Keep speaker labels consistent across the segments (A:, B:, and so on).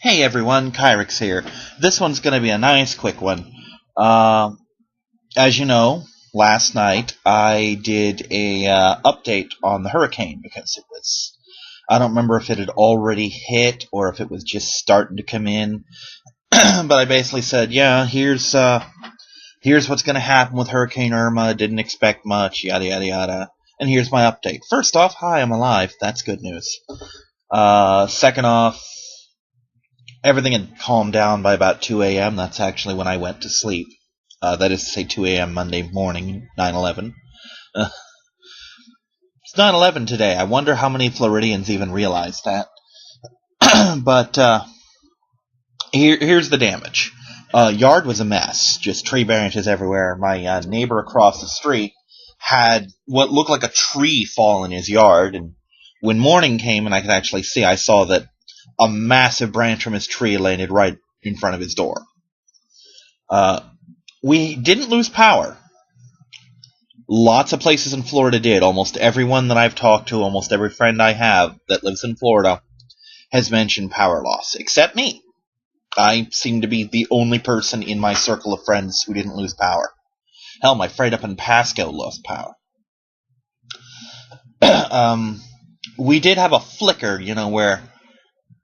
A: Hey everyone, Kyrix here. This one's going to be a nice quick one. As you know, last night I did a update on the hurricane because I don't remember if it had already hit or if it was just starting to come in. But I basically said, yeah, here's what's going to happen with Hurricane Irma. Didn't expect much, yada yada yada. And here's my update. First off, hi, I'm alive. That's good news. Second off, everything had calmed down by about 2 a.m. That's actually when I went to sleep. That is to say 2 a.m. Monday morning, 9/11. It's 9/11 today. I wonder how many Floridians even realize that. But here's the damage. Yard was a mess. Just tree branches everywhere. My neighbor across the street had what looked like a tree fall in his yard. And when morning came and I could actually see, I saw that a massive branch from his tree landed right in front of his door. We didn't lose power. Lots of places in Florida did. Almost everyone that I've talked to, almost every friend I have that lives in Florida, has mentioned power loss, except me. I seem to be the only person in my circle of friends who didn't lose power. Hell, my friend up in Pasco lost power. We did have a flicker,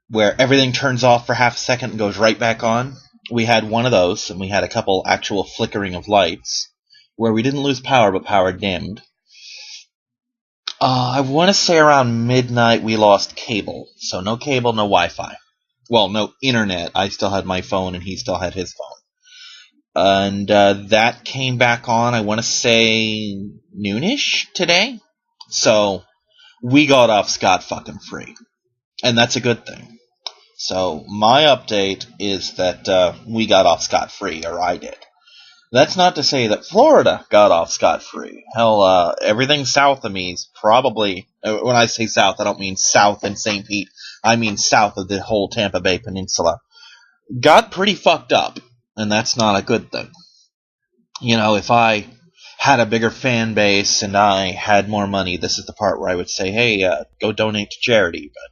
A: where everything turns off for half a second and goes right back on. We had one of those, and we had a couple actual flickering of lights, where we didn't lose power, but power dimmed. I want to say around midnight we lost cable. So no cable, no Wi-Fi. Well, no internet. I still had my phone, and he still had his phone. And that came back on, I want to say, noonish today. So we got off scot-fucking-free. And that's a good thing. So my update is that we got off scot-free, or I did. That's not to say that Florida got off scot-free. Hell, everything south of me is probably... When I say south, I don't mean south in St. Pete. I mean south of the whole Tampa Bay Peninsula. Got pretty fucked up, and that's not a good thing. If I had a bigger fan base and I had more money, this is the part where I would say, hey, go donate to charity, but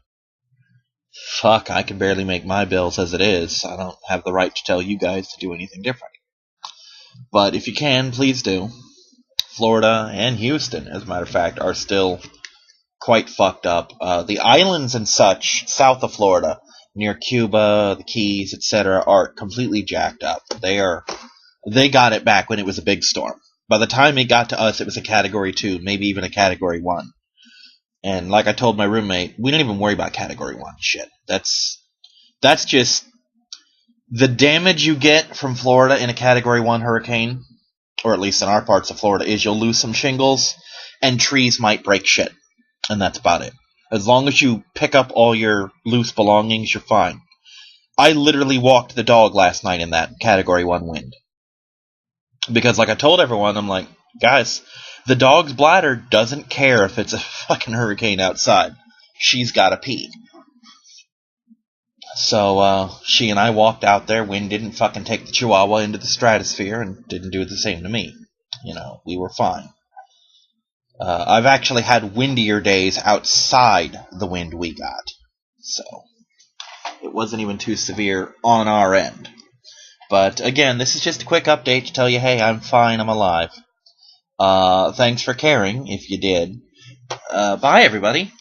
A: fuck, I can barely make my bills as it is. I don't have the right to tell you guys to do anything different. But if you can, please do. Florida and Houston, as a matter of fact, are still quite fucked up. The islands and such, south of Florida, near Cuba, the Keys, etc., are completely jacked up. They got it back when it was a big storm. By the time it got to us, it was a Category 2, maybe even a Category 1. And like I told my roommate, we don't even worry about Category 1 shit. That's just... The damage you get from Florida in a Category 1 hurricane, or at least in our parts of Florida, is you'll lose some shingles, and trees might break shit. And that's about it. As long as you pick up all your loose belongings, you're fine. I literally walked the dog last night in that Category 1 wind. Because like I told everyone, I'm like, guys... The dog's bladder doesn't care if it's a fucking hurricane outside. She's gotta pee. So, she and I walked out there. Wind didn't fucking take the Chihuahua into the stratosphere and didn't do the same to me. We were fine. I've actually had windier days outside the wind we got. So, it wasn't even too severe on our end. But, again, this is just a quick update to tell you, hey, I'm fine, I'm alive. Thanks for caring, if you did. Bye, everybody.